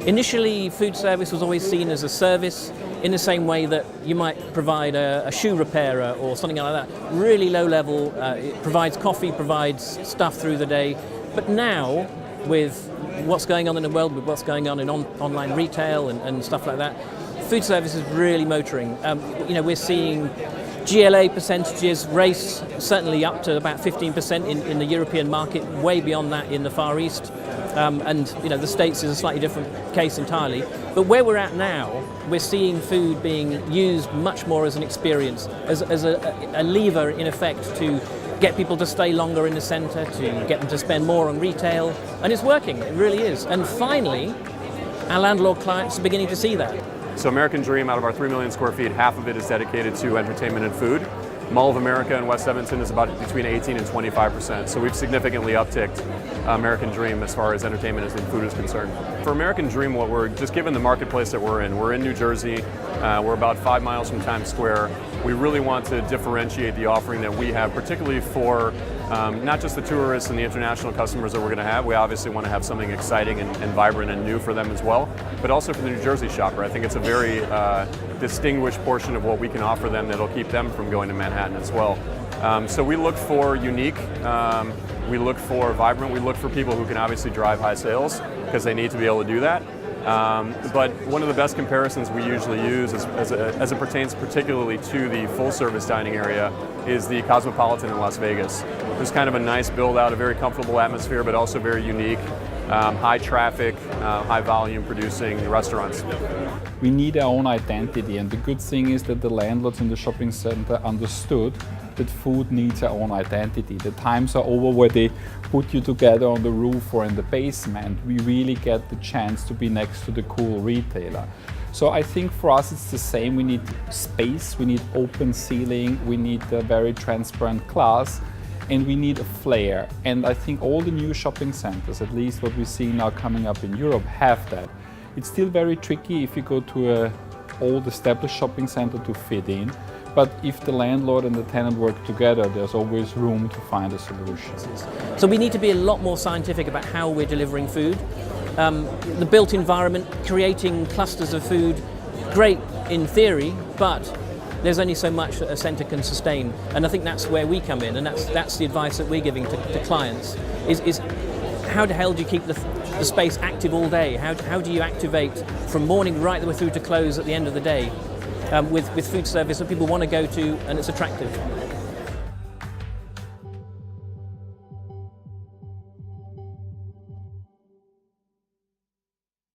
Initially, food service was always seen as a service in the same way that you might provide a shoe repairer or something like that. Really low level, it provides coffee, provides stuff through the day. But now, with what's going on in the world, with what's going on in online retail and stuff like that, food service is really motoring. We're seeing GLA percentages race certainly up to about 15% in the European market, way beyond that in the Far East. The States is a slightly different case entirely. But where we're at now, we're seeing food being used much more as an experience, as a lever in effect to get people to stay longer in the centre, to get them to spend more on retail, and it's working, it really is. And finally, our landlord clients are beginning to see that. So American Dream, out of our 3 million square feet, half of it is dedicated to entertainment and food. Mall of America in West Edmonton is about between 18 and 25%. So we've significantly upticked American Dream as far as entertainment and food is concerned. For American Dream, what we're just given the marketplace that we're in New Jersey. We're about 5 miles from Times Square. We really want to differentiate the offering that we have, particularly for not just the tourists and the international customers that we're going to have. We obviously want to have something exciting and vibrant and new for them as well, but also for the New Jersey shopper. I think it's a very distinguished portion of what we can offer them that'll keep them from going to Manhattan as well. So we look for unique, we look for vibrant, we look for people who can obviously drive high sales because they need to be able to do that. But one of the best comparisons we usually use as it pertains particularly to the full-service dining area is the Cosmopolitan in Las Vegas. There's kind of a nice build-out, a very comfortable atmosphere, but also very unique, high traffic, high volume producing restaurants. We need our own identity, and the good thing is that the landlords in the shopping center understood that food needs our own identity. The times are over where they put you together on the roof or in the basement. We really get the chance to be next to the cool retailer. So I think for us it's the same. We need space, we need open ceiling, we need a very transparent glass, and we need a flair. And I think all the new shopping centers, at least what we see now coming up in Europe, have that. It's still very tricky if you go to an old established shopping center to fit in. But if the landlord and the tenant work together, there's always room to find a solution. So we need to be a lot more scientific about how we're delivering food. The built environment, creating clusters of food, great in theory, but there's only so much that a centre can sustain. And I think that's where we come in, and that's the advice that we're giving to clients, is how the hell do you keep the space active all day? How do you activate from morning right the way through to close at the end of the day? With food service that people want to go to and it's attractive.